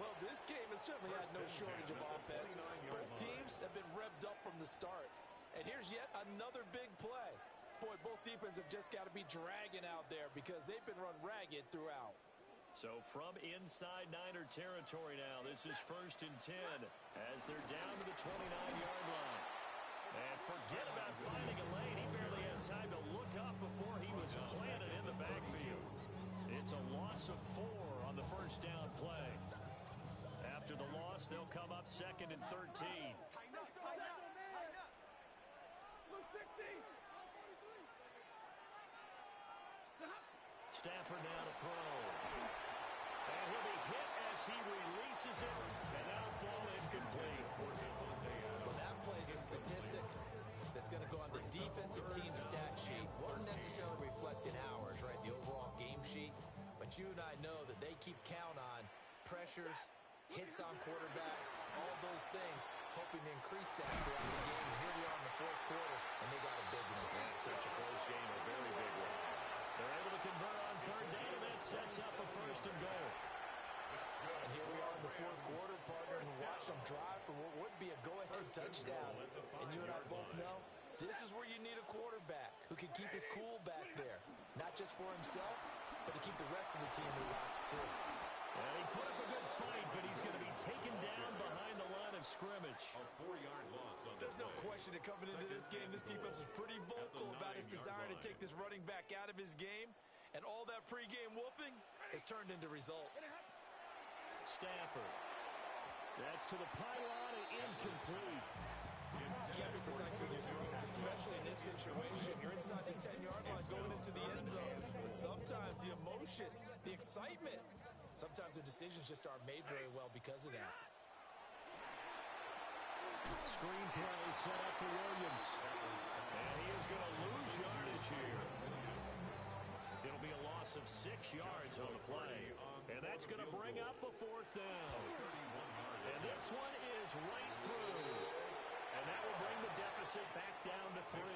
Well, this game has certainly had no shortage of offense. Both teams have been revved up from the start. And here's yet another big play. Boy, both defenses have just got to be dragging out there because they've been run ragged throughout. So from inside Niner territory now, this is 1st and 10 as they're down to the 29-yard line. And forget about finding a lane. He barely had time to look up before he was planted in the backfield. It's a loss of 4 on the 1st down play. After the loss, they'll come up 2nd and 13. Stafford now to throw. And he'll be hit as he releases it, and that'll fall incomplete. Well, that plays a statistic that's going to go on the defensive team stat sheet. Won't necessarily reflect in ours, right, the overall game sheet. But you and I know that they keep count on pressures, hits on quarterbacks, all those things, hoping to increase that throughout the game. And here we are in the 4th quarter, and they got a big one. And such a close game, a very big one. They're able to convert on 3rd down, and that sets up a 1st and goal. And here we are in the 4th quarter, partner, and watch them drive for what would be a go-ahead touchdown. And you and I both know this is where you need a quarterback who can keep his cool back there, not just for himself, but to keep the rest of the team relaxed too. Well, he put up a good fight, but he's going to be taken down behind the line of scrimmage. A 4-yard loss on There's no question that coming into this game, this defense was pretty vocal about his desire to take this running back out of his game, and all that pregame wolfing has turned into results. Stafford. That's to the pylon and incomplete. You can't be precise with your throws, especially in this situation. You're inside the 10-yard line going into the end zone. But sometimes the emotion, the excitement, sometimes the decisions just aren't made very well because of that. Screen play set up for Williams. And he is going to lose yardage here. It'll be a loss of 6 yards on the play. And that's going to bring up a 4th down. And this one is right through. And that will bring the deficit back down to 3.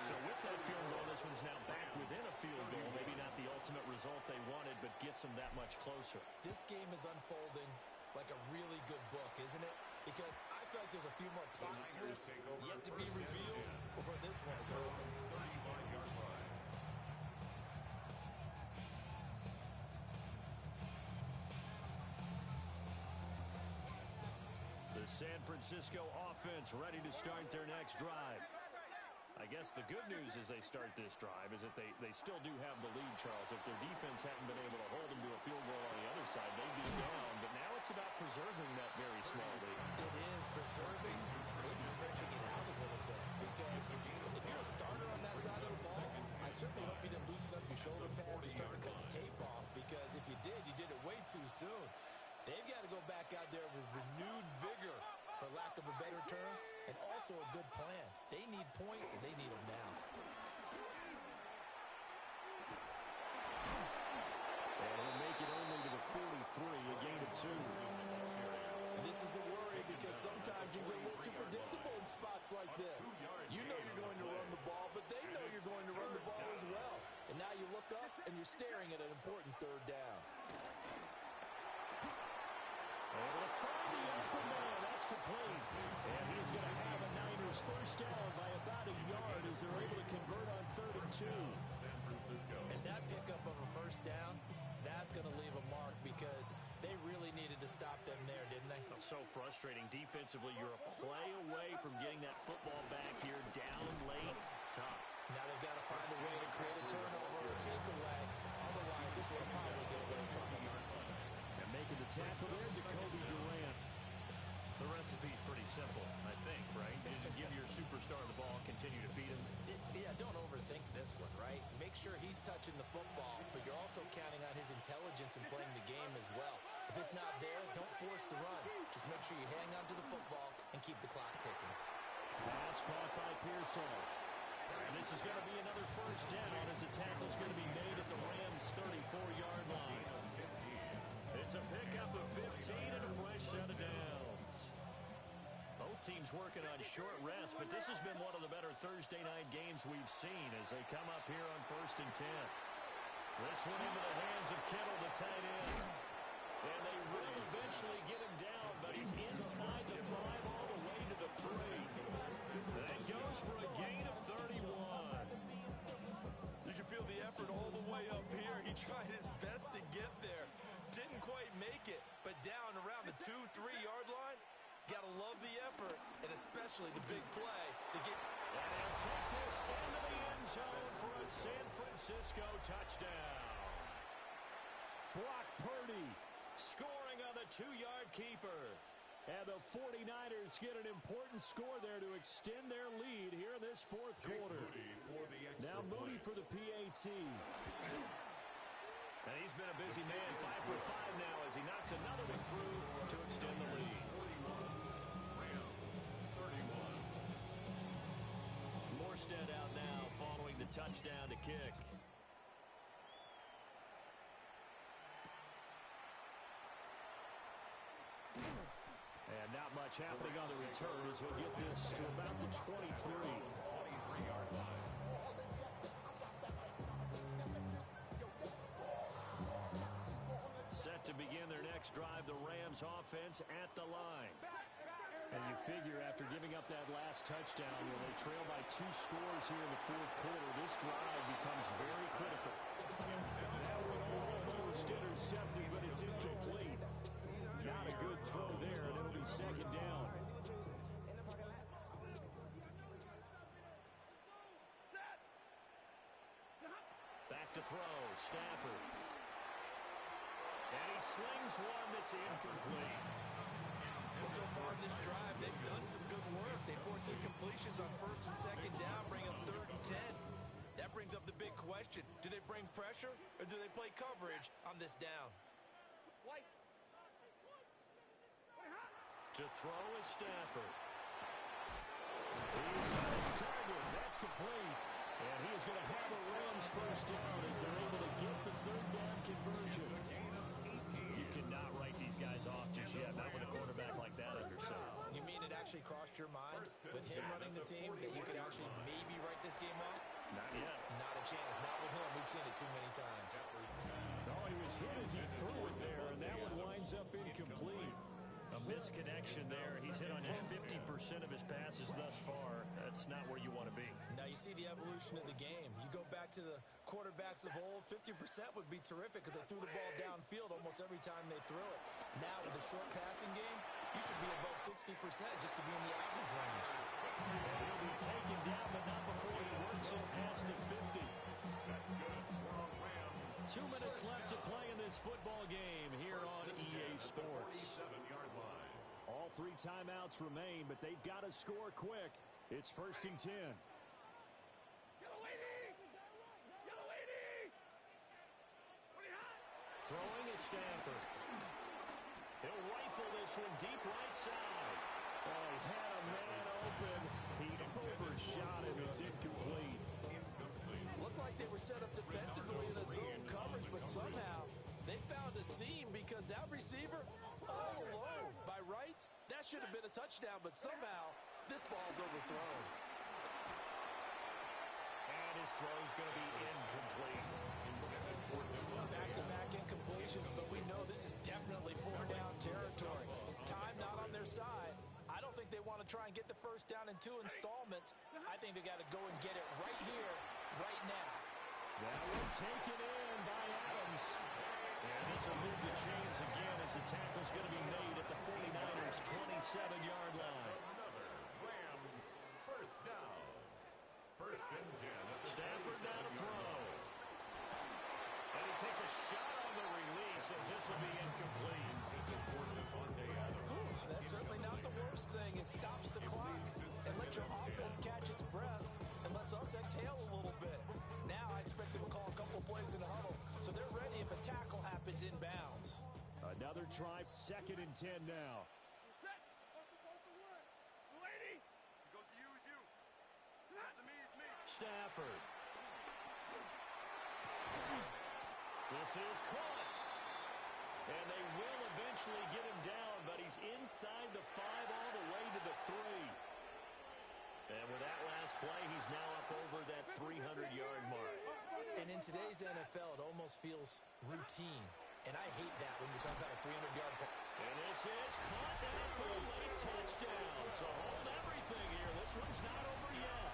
So with that field goal, this one's now back within a field goal. Maybe not the ultimate result they wanted, but gets them that much closer. This game is unfolding like a really good book, isn't it? Because I feel like there's a few more plot twists yet to be revealed before this one is over. 35-yard line. The San Francisco offense ready to start their next drive. I guess the good news as they start this drive is that they still do have the lead, Charles. If their defense hadn't been able to hold them to a field goal on the other side, they'd be down. But now it's about preserving that very small lead. It is preserving, maybe stretching it out a little bit. Because if you're a starter on that side of the ball, I certainly hope you didn't loosen up your shoulder pads or start to cut the tape off. Because if you did it way too soon. They've got to go back out there with renewed vigor, for lack of a better term, and also a good plan. They need points, and they need them now. And he'll make it only to the 43, a gain of 2. And this is the worry, because sometimes you get a little too predictable in spots like this. You know you're going to run the ball, but they know you're going to run the ball as well. And now you look up, and you're staring at an important third down. Able to find the open man. That's complete. And he's going to have a Niners first down by about a yard as they're able to convert on 3rd and 2. San Francisco. And that pickup of a first down, that's going to leave a mark because they really needed to stop them there, didn't they? So frustrating. Defensively, you're a play away from getting that football back here down late. Tough. Now they've got to find a way to create a turnover or takeaway. Otherwise, this will probably get away from them. And making the tackle there, Jacoby Durant. The recipe's pretty simple, I think, right? You just give your superstar the ball, continue to feed him. Yeah, don't overthink this one, right? Make sure he's touching the football, but you're also counting on his intelligence in playing the game as well. If it's not there, don't force the run. Just make sure you hang on to the football and keep the clock ticking. Pass caught by Pearsall. And this is going to be another first down as the tackle's going to be made at the Rams' 34-yard line. It's a pickup of 15 and a fresh set of downs. Both teams working on short rest, but this has been one of the better Thursday night games we've seen as they come up here on 1st and 10. This one into the hands of Kittle, the tight end. And they will eventually get him down, but he's inside the 5 all the way to the 3. Then goes for a gain of 31. You can feel the effort all the way up here. He tried his best to get there. Didn't quite make it, but down around the 2-3-yard line, got to love the effort, and especially the big play to get. And he'll take this into the end zone for a San Francisco touchdown. Brock Purdy scoring on the 2-yard keeper. And the 49ers get an important score there to extend their lead here in this 4th quarter. Now Moody for the PAT. And he's been a busy man, 5 for 5 now as he knocks another one through to extend the lead. Rams, 31. Morstead out now following the touchdown to kick. And not much happening on the return as he'll get this to about the 23. 23-yard line. Set to begin their next drive, the Rams offense at the line. And you figure after giving up that last touchdown when they trail by 2 scores here in the 4th quarter, this drive becomes very critical. That one almost intercepted, but it's incomplete. Not a good throw there, and it'll be 2nd down. Back to throw, Stafford. And he slings one that's incomplete. Well, so far in this drive, they've done some good work. They force incompletions on 1st and 2nd down, bring up 3rd and 10. That brings up the big question. Do they bring pressure, or do they play coverage on this down? To throw is Stafford. He's got his target. That's complete. And he is going to have a Rams first down as they're able to get the 3rd down conversion. You cannot write these guys off just yet, not with a quarterback like that under center. You mean it actually crossed your mind with him running the team that you could actually maybe write this this game off? Not yet. Not a chance. Not with him. We've seen it too many times. Oh, he was hit as he threw it there, and that one winds up incomplete. A misconnection there. He's hit on just 50% of his passes thus far. That's not where you want to be. Now you see the evolution of the game. You go back to the quarterbacks of old, 50% would be terrific because they threw the ball downfield almost every time they threw it. Now with a short passing game, you should be above 60% just to be in the average range. He'll be taken down, but not before he works it past the 50. That's good. For Rams. 2 minutes left to play in this football game here on EA Sports. 47-yard line. All 3 timeouts remain, but they've got to score quick. It's 1st and 10. Throwing is Stanford. He'll rifle this one deep right side. Oh, he had a man open. He overshot him. It's incomplete. Looked like they were set up defensively in a zone coverage, but somehow they found a seam because that receiver all alone. By rights, that should have been a touchdown, but somehow this ball's overthrown. And his throw's going to be incomplete. Back-to-back incompletions, but we know this is definitely 4-down territory. Time not on their side. I don't think they want to try and get the first down in 2 installments. I think they got to go and get it right here, right now. That one taken in by Adams. And this will move the chains again as the tackle's going to be made at the 49ers' 27-yard line. Another Rams first down. 1st and 10. Stanford now to throw. And he takes a shot on the release as this will be incomplete. That's certainly not the worst thing. It stops the clock and lets your offense catch its breath and lets us exhale a little bit. Now I expect them to call a couple plays in the huddle, so they're ready if a tackle happens inbounds. Another try, 2nd and 10 now. Stafford. This is caught. And they will eventually get him down, but he's inside the 5 all the way to the 3. And with that last play, he's now up over that 300-yard mark. And in today's NFL, it almost feels routine. And I hate that when you talk about a 300-yard play. And this is caught down for a late touchdown. So hold everything here. This one's not over yet.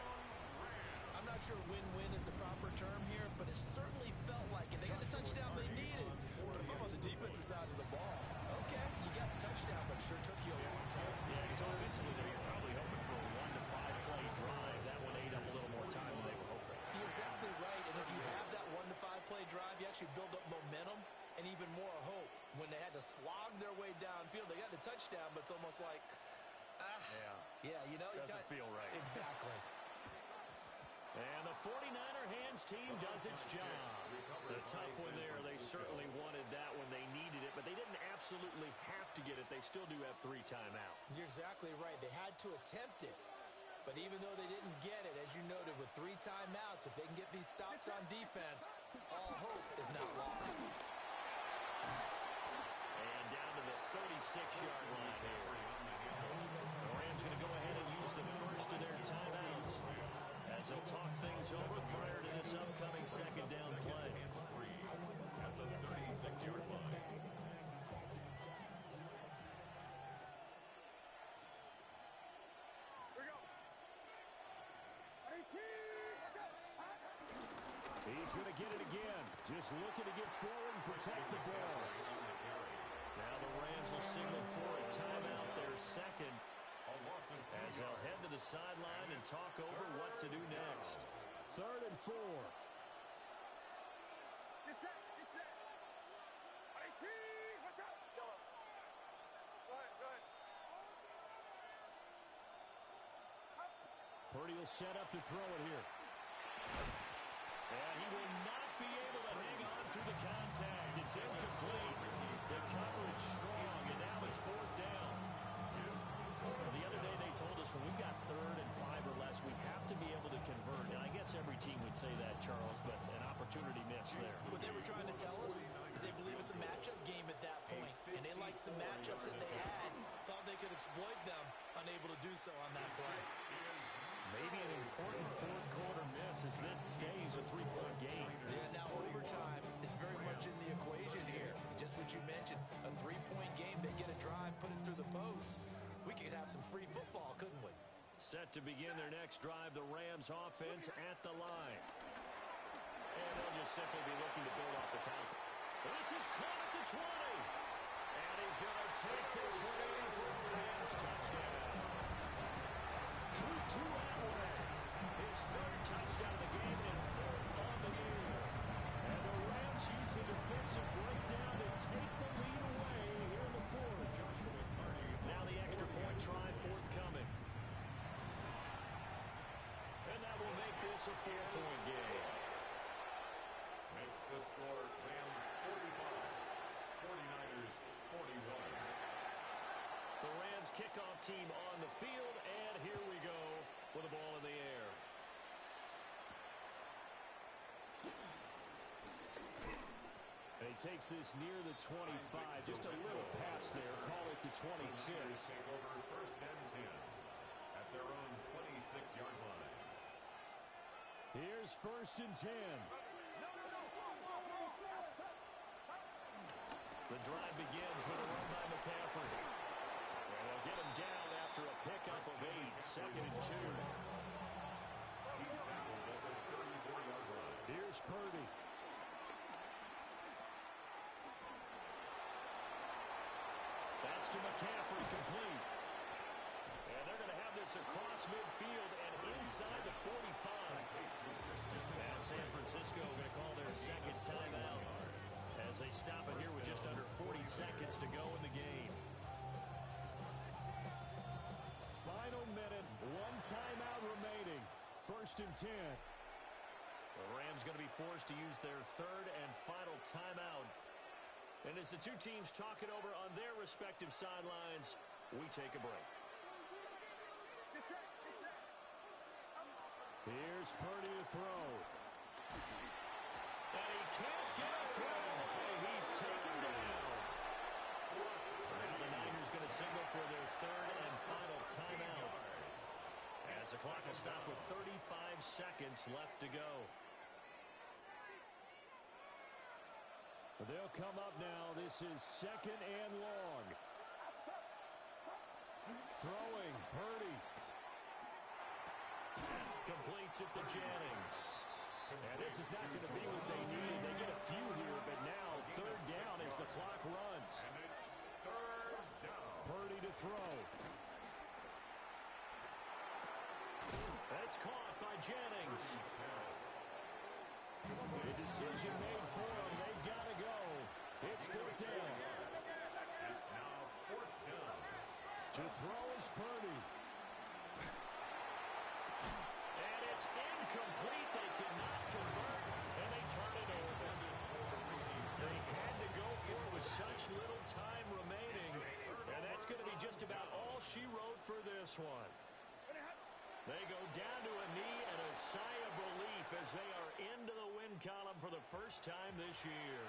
I'm not sure win-win is the proper term here, but it certainly felt like it. They got the touchdown they needed. But if I'm on the defensive side of the ball, okay, you got the touchdown, but it sure took you a long time. Yeah, because offensively there, you're probably hoping for a 1 to 5 play drive. That one ate up a little more time than they were hoping. You're exactly right, and if you have that 1 to 5 play drive, you actually build up momentum and even more hope. When they had to slog their way downfield, they got the touchdown, but it's almost like, yeah, you know. Doesn't feel right. Exactly. And the 49er hands team does its job. A tough one there. They certainly wanted that when they needed it, but they didn't absolutely have to get it. They still do have 3 timeouts. You're exactly right. They had to attempt it. But even though they didn't get it, as you noted, with 3 timeouts, if they can get these stops on defense, all hope is not lost. And down to the 36-yard line here. The Rams going to go ahead and use the first of their timeouts as they'll talk things over prior to this upcoming 2nd down play. At the 36-yard line. He's going to get it again. Just looking to get forward and protect the ball. Now the Rams will signal for a timeout, their 2nd, as they'll head to the sideline and talk over what to do next. 3rd and 4. Purdy will set up to throw it here. And he will not be able to hang on through the contact. It's incomplete. The coverage strong, and now it's 4th down. The other day they told us when we've got 3rd and 5 or less, we have to be able to convert. Now, I guess every team would say that, Charles, but an opportunity missed there. What they were trying to tell us is they believe it's a matchup game at that point, and they liked some matchups that they had, thought they could exploit them, unable to do so on that play. Maybe an important 4th quarter close as this stays a 3-point game. Yeah, now overtime is very much in the equation here. Just what you mentioned, a 3-point game. They get a drive, put it through the post. We could have some free football, couldn't we? Set to begin their next drive, the Rams offense at the line. And they'll just simply be looking to build off the count. This is caught at the 20. And he's going to take this one in for a Rams touchdown. Tutu Atwell, his third touchdown of the game and fourth on the year. And the Rams use the defensive breakdown to take the lead away here in the fourth. Now the extra point try forthcoming. And that will make this a 4-point game. Makes the score Rams 45, 49ers 41. The Rams kickoff team on the field, and here we go with the ball in the air. And he takes this near the 25, just a little pass there, call it the 26. Take over first and 10 at their own 26-yard line. Here's first and 10. The drive begins with a run by McCaffrey. And they'll get him down after a pickup of 8, second and 2. He's tackled at the 34-yard line. Here's Purdy. That's to McCaffrey, complete. And they're going to have this across midfield and inside the 45. And San Francisco going to call their second timeout as they stop it here with just under 40 seconds to go in the game. Final minute, one timeout remaining. First and 10. The Rams going to be forced to use their third and final timeout. And as the two teams talk it over on their respective sidelines, we take a break. Here's Purdy to throw. And he can't get it through. He's taken down. Now the Niners going to signal for their third and final timeout, as the clock will stop with 35 seconds left to go. They'll come up now. This is second and long. Throwing, Purdy. Completes it to Jennings. And this is not going to be what they need. They get a few here, but now third down as the clock runs. And it's third down. Purdy to throw. That's caught by Jennings. The decision made for them. They've got to go. It's fourth down. It's now fourth down. To throw is Purdy. And it's incomplete. They could not convert, and they turn it over. They had to go for it with such little time remaining, and that's going to be just about all she wrote for this one. They go down to a knee and a sigh of relief as they are into the win column for the first time this year.